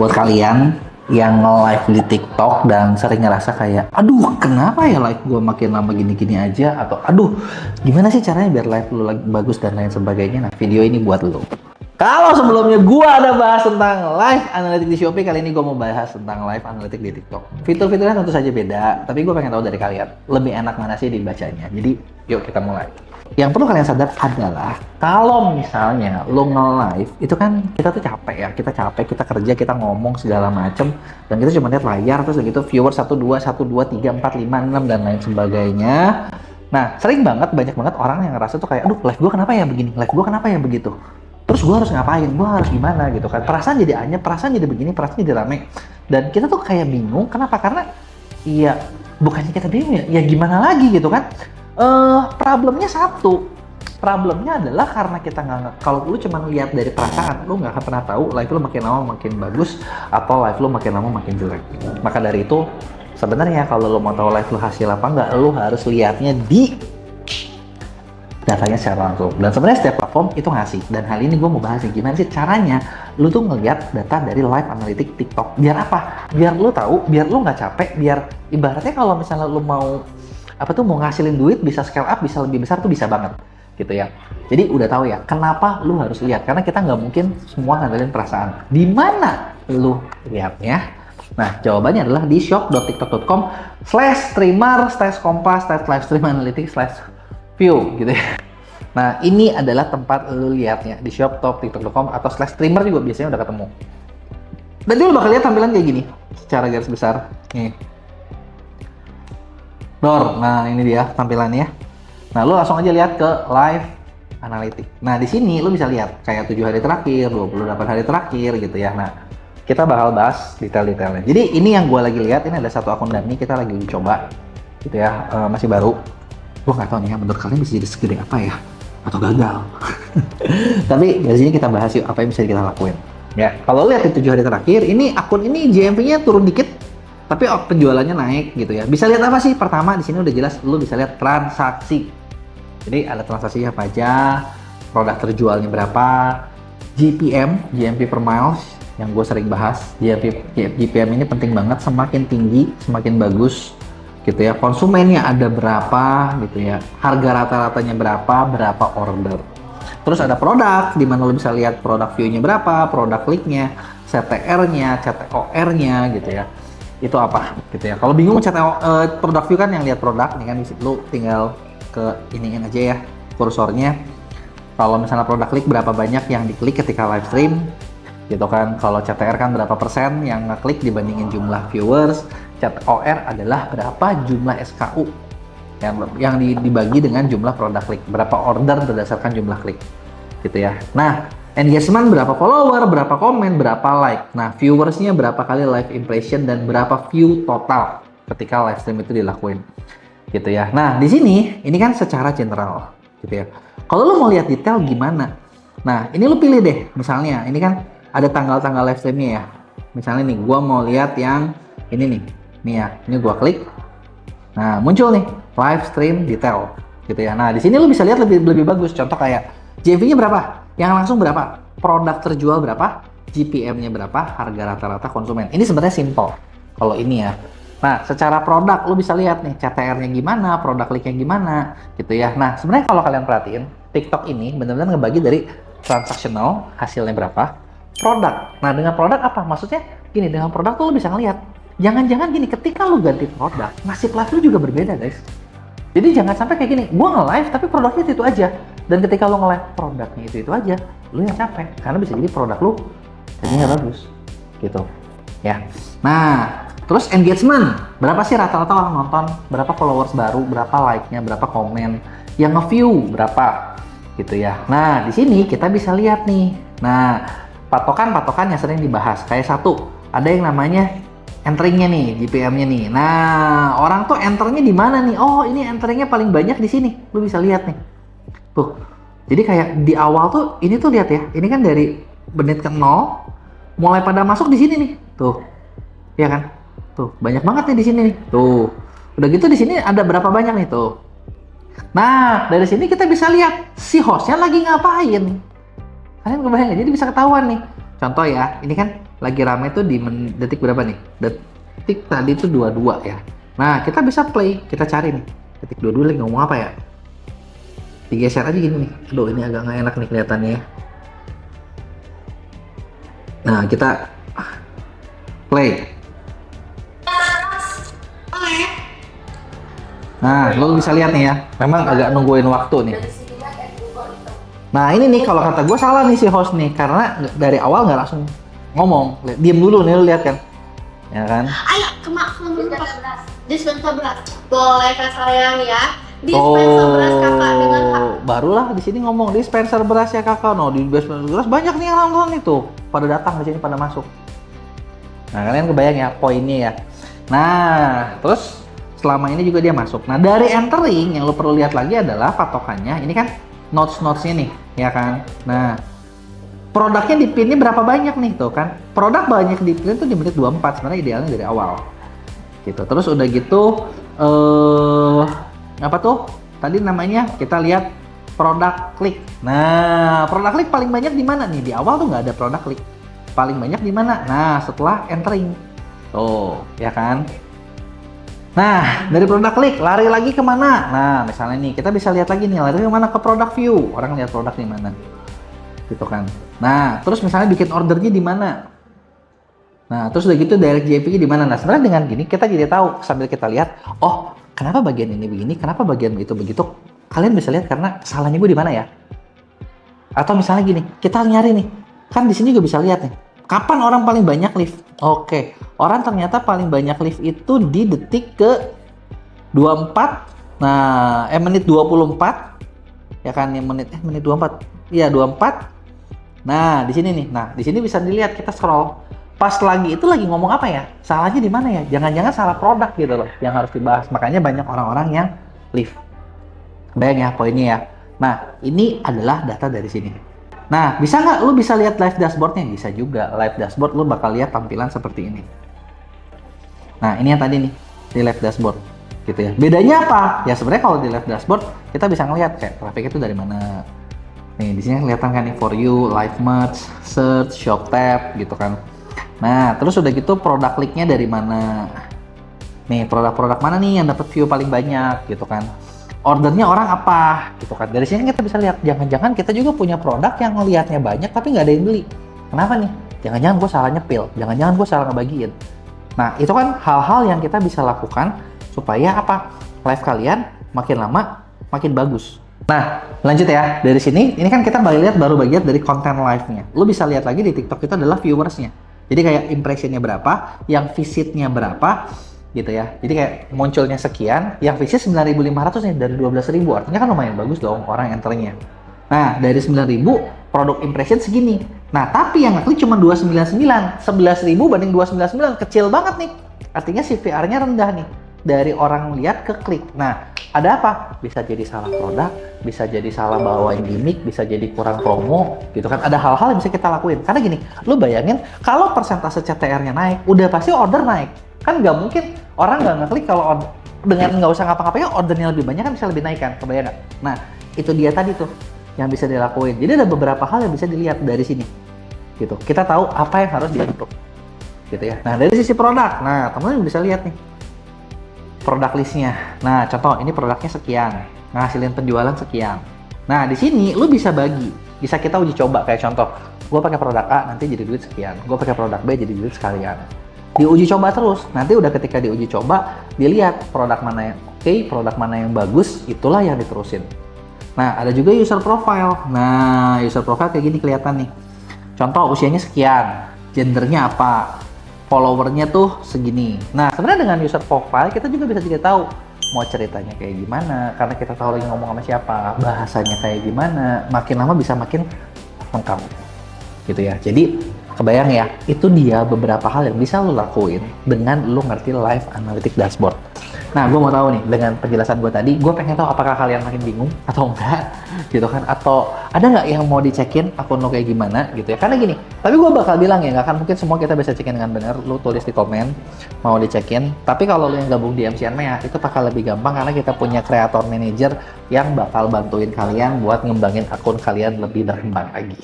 buat kalian yang nge-live di TikTok dan sering ngerasa kayak, aduh kenapa ya live gue makin lama gini-gini aja, atau aduh gimana sih caranya biar live lu lagi bagus dan lain sebagainya. Nah, video ini buat lu. Kalau sebelumnya gue ada bahas tentang live analytics di Shopee, kali ini gue mau bahas tentang live analytics di TikTok. Fitur-fiturnya tentu saja beda, tapi gue pengen tahu dari kalian, lebih enak mana sih dibacanya. Jadi, yuk kita mulai. Yang perlu kalian sadar adalah, kalau misalnya lo nge-live, itu kan kita tuh capek ya, kita kerja, kita ngomong segala macem, dan kita cuma lihat layar, terus begitu viewer 1, 2, 1, 2, 3, 4, 5, 6, dan lain sebagainya. Nah, sering banget, banyak banget orang yang ngerasa tuh kayak, aduh live gue kenapa ya begini, live gue kenapa ya begitu. Terus gue harus ngapain, gue harus gimana gitu kan. Perasaan jadi anyep, perasaan jadi begini, perasaan jadi rame. Dan kita tuh kayak bingung, kenapa? Karena, iya, bukannya kita bingung ya, ya gimana lagi gitu kan. Problemnya satu. Problemnya adalah karena kita nggak, kalau lu cuma lihat dari perasaan, lu nggak akan pernah tahu live lu makin lama makin bagus, atau live lu makin lama makin jelek. Maka dari itu, sebenarnya kalau lu mau tahu live lu hasil apa nggak, lu harus lihatnya di datanya secara langsung. Dan sebenarnya setiap platform itu ngasih. Dan hal ini gue mau bahas gimana sih caranya lu tuh ngeliat data dari live analytics TikTok. Biar apa? Biar lu tahu, biar lu nggak capek, biar ibaratnya kalau misalnya lu mau mau ngasilin duit, bisa scale up, bisa lebih besar tuh bisa banget gitu ya. Jadi udah tahu ya kenapa lu harus lihat, karena kita nggak mungkin semua ngandelin perasaan. Di mana lu lihatnya? Nah, jawabannya adalah di shop.tiktok.com/streamer/kompas/livestream analytics/view gitu ya. Nah, ini adalah tempat lu lihatnya di shop.tiktok.com atau /streamer juga biasanya udah ketemu. Dan lu bakal lihat tampilan kayak gini secara garis besar. Nih. Nah ini dia tampilannya. Nah, lu langsung aja lihat ke live analytics. Nah, di sini lu bisa lihat kayak 7 hari terakhir, 28 hari terakhir gitu ya. Nah, kita bakal bahas detail-detailnya. Jadi ini yang gue lagi lihat, ini ada satu akun dummy, kita lagi coba gitu ya, masih baru. Gue nggak tahu nih ya, menurut kalian bisa jadi segede apa ya? Atau gagal? Tapi dari sini kita bahas yuk, apa yang bisa kita lakuin. Ya, kalau lihat di 7 hari terakhir, ini akun ini GMV-nya turun dikit, tapi penjualannya naik gitu ya. Bisa lihat apa sih? Pertama di sini udah jelas, lu bisa lihat transaksi. Jadi ada transaksinya apa aja, produk terjualnya berapa, GPM, GMV per miles, yang gue sering bahas. GPM ini penting banget, semakin tinggi semakin bagus gitu ya. Konsumennya ada berapa gitu ya, harga rata-ratanya berapa order. Terus ada produk, di mana lo bisa lihat produk view-nya berapa, produk klik-nya, CTR-nya, CTOR-nya gitu ya. Itu apa gitu ya. Kalau bingung produk view kan yang lihat produk, nih kan lo tinggal ke iniin aja ya kursornya. Kalau misalnya produk klik berapa banyak yang diklik ketika live stream gitu kan. Kalau CTR kan berapa persen yang ngeklik dibandingin jumlah viewers. CTOR adalah berapa jumlah SKU yang dibagi dengan jumlah produk klik, berapa order berdasarkan jumlah klik gitu ya. Nah, engagement berapa follower, berapa komen, berapa like. Nah, viewersnya berapa kali live impression dan berapa view total ketika live stream itu dilakuin gitu ya. Nah, di sini ini kan secara general gitu ya. Kalau lu mau lihat detail gimana? Nah, ini lu pilih deh. Misalnya, ini kan ada tanggal-tanggal live streamnya ya. Misalnya nih, gua mau lihat yang ini nih. Nih ya, ini gua klik. Nah, muncul nih live stream detail gitu ya. Nah, di sini lu bisa lihat lebih bagus. Contoh kayak GMV-nya berapa? Yang langsung berapa? Produk terjual berapa? GPM-nya berapa? Harga rata-rata konsumen. Ini sebenarnya simple kalau ini ya. Nah, secara produk lu bisa lihat nih CTR-nya gimana, produk klik-nya gimana gitu ya. Nah, sebenarnya kalau kalian perhatiin, TikTok ini benar-benar ngebagi dari transactional, hasilnya berapa, produk. Nah, dengan produk apa? Maksudnya gini, dengan produk tuh lu bisa ngelihat. Jangan-jangan gini, ketika lu ganti produk, nasib live lu juga berbeda, guys. Jadi jangan sampai kayak gini, gua nge-live tapi produknya itu aja. Dan ketika lu nge-live produknya itu aja, lu yang capek. Karena bisa jadi produk lu jadinya nggak bagus. Gitu. Ya. Nah, terus engagement, berapa sih rata-rata orang nonton, berapa followers baru, berapa like-nya, berapa komen, yang nge-view berapa, gitu ya. Nah, di sini kita bisa lihat nih. Nah, patokan-patokan yang sering dibahas. Kayak satu, ada yang namanya entering-nya nih, GPM-nya nih. Nah, orang tuh enter-nya di mana nih? Oh, ini entering-nya paling banyak di sini. Lu bisa lihat nih. Tuh. Jadi kayak di awal tuh, ini tuh lihat ya. Ini kan dari menit ke 0, mulai pada masuk di sini nih. Tuh. Iya kan? Tuh, banyak banget nih di sini nih. Tuh. Udah gitu di sini ada berapa banyak nih tuh. Nah, dari sini kita bisa lihat si hostnya lagi ngapain. Kalian kebayang nggak? Jadi bisa ketahuan nih. Contoh ya, ini kan lagi rame tuh di detik berapa nih? Detik tadi tuh 22 ya. Nah, kita bisa play, kita cari nih. Detik 22 lagi ngomong apa ya? Digeser aja gini nih. Aduh, ini agak nggak enak nih kelihatannya ya. Nah, kita play. Nah, lo bisa lihat nih ya. Memang agak nungguin waktu nih. Nah, ini nih kalau kata gue salah nih si host nih. Karena dari awal nggak langsung ngomong. Diem dulu nih, lo lihat kan. Ya kan? Ayo, dispenser beras. Boleh Kak sayang ya. Dispenser beras kakak dengan barulah di sini ngomong dispenser beras ya kakak. No, di dispenser beras banyak nih yang nonton itu. Pada datang di sini, pada masuk. Nah, kalian kebayang ya poinnya ya. Nah, terus selama ini juga dia masuk. Nah, dari entering yang lo perlu lihat lagi adalah patokannya. Ini kan notes-notesnya nih, ya kan? Nah, produknya di pin ini berapa banyak nih tuh kan? Produk banyak di pin itu di menit 24, sebenarnya idealnya dari awal. Gitu. Terus udah gitu apa tuh? Tadi namanya kita lihat produk klik. Nah, produk klik paling banyak di mana nih? Di awal tuh nggak ada produk klik. Paling banyak di mana? Nah, setelah entering. Tuh, ya kan? Nah, dari produk klik, lari lagi kemana? Nah, misalnya nih, kita bisa lihat lagi nih, lari kemana? Ke produk view. Orang lihat produk di mana? Gitu kan. Nah, terus misalnya bikin ordernya di mana? Nah, terus udah gitu direct JP di mana? Nah, sebenarnya dengan gini, kita jadi tahu sambil kita lihat, oh, kenapa bagian ini begini, kenapa bagian itu begitu. Kalian bisa lihat karena salahnya gue di mana ya? Atau misalnya gini, kita nyari nih, kan di sini juga bisa lihat nih, kapan orang paling banyak live? Oke, orang ternyata paling banyak live itu di detik ke 24, nah, menit 24, ya kan, yang menit 24, iya 24. Nah, di sini nih, nah di sini bisa dilihat kita scroll, pas lagi itu lagi ngomong apa ya? Salahnya di mana ya? Jangan-jangan salah produk gitu loh, yang harus dibahas. Makanya banyak orang-orang yang live. Bayang ya poinnya ya. Nah, ini adalah data dari sini. Nah, bisa nggak lu bisa lihat live dashboardnya? Bisa juga. Live dashboard lu bakal lihat tampilan seperti ini. Nah, ini yang tadi nih, di live dashboard. Gitu ya. Bedanya apa? Ya sebenarnya kalau di live dashboard, kita bisa ngelihat kayak traffic itu dari mana. Nih, di sini kelihatan kan nih, for you, live merge, search, shop tab, gitu kan. Nah, terus udah gitu produk kliknya dari mana. Nih, produk-produk mana nih yang dapat view paling banyak, gitu kan. Ordernya orang apa gitu kan. Dari sini kita bisa lihat, jangan-jangan kita juga punya produk yang ngelihatnya banyak tapi nggak ada yang beli. Kenapa nih? Jangan-jangan gue salah nyepil, jangan-jangan gue salah ngebagiin. Nah, itu kan hal-hal yang kita bisa lakukan supaya apa? Live kalian makin lama makin bagus. Nah, lanjut ya. Dari sini, ini kan kita baru bagian dari konten live-nya. Lu bisa lihat lagi di TikTok itu adalah viewers-nya. Jadi kayak impression-nya berapa, yang visit-nya berapa, gitu ya. Jadi kayak munculnya sekian, yang visit 9.500 nih dari 12.000. Artinya kan lumayan bagus dong orang enternya. Nah, dari 9.000 produk impression segini. Nah, tapi yang ngeklik cuma 299. 11.000 banding 299 kecil banget nih. Artinya CVR-nya rendah nih. Dari orang lihat ke klik. Nah, ada apa? Bisa jadi salah produk, bisa jadi salah bawain gimmick, bisa jadi kurang promo, gitu kan. Ada hal-hal yang bisa kita lakuin. Karena gini, lu bayangin kalau persentase CTR-nya naik, udah pasti order naik. Kan nggak mungkin orang nggak ngeklik kalau dengan nggak usah ngapa-ngapain ordernya lebih banyak kan bisa lebih naik kan, kebayang nggak? Nah, itu dia tadi tuh yang bisa dilakuin. Jadi ada beberapa hal yang bisa dilihat dari sini, gitu. Kita tahu apa yang harus diimprove, gitu ya. Nah, dari sisi produk, nah teman-teman bisa lihat nih produk listnya. Nah, contoh ini produknya sekian, ngasilin penjualan sekian. Nah, di sini lu bisa bagi, bisa kita uji coba kayak contoh, gue pakai produk A nanti jadi duit sekian, gue pakai produk B jadi duit sekalian. Diuji coba terus, nanti udah ketika diuji coba, dilihat produk mana yang oke, produk mana yang bagus, itulah yang diterusin. Nah, ada juga user profile. Nah, user profile kayak gini kelihatan nih. Contoh, usianya sekian, gendernya apa, followernya tuh segini. Nah, sebenarnya dengan user profile, kita juga bisa jadi tahu mau ceritanya kayak gimana, karena kita tahu lagi ngomong sama siapa, bahasanya kayak gimana, makin lama bisa makin lengkap. Gitu ya, jadi kebayang ya, itu dia beberapa hal yang bisa lo lakuin dengan lo ngerti live analytics dashboard. Nah, gue mau tahu nih, dengan penjelasan gue tadi, gue pengen tahu apakah kalian makin bingung atau enggak, gitu kan? Atau ada nggak yang mau dicekin akun lo kayak gimana, gitu ya? Karena gini, tapi gue bakal bilang ya, nggak akan mungkin semua kita bisa cekin dengan benar. Lo tulis di komen, mau dicekin. Tapi kalau lo yang gabung di MCN ya, itu bakal lebih gampang karena kita punya creator manager yang bakal bantuin kalian buat ngembangin akun kalian lebih berkembang lagi.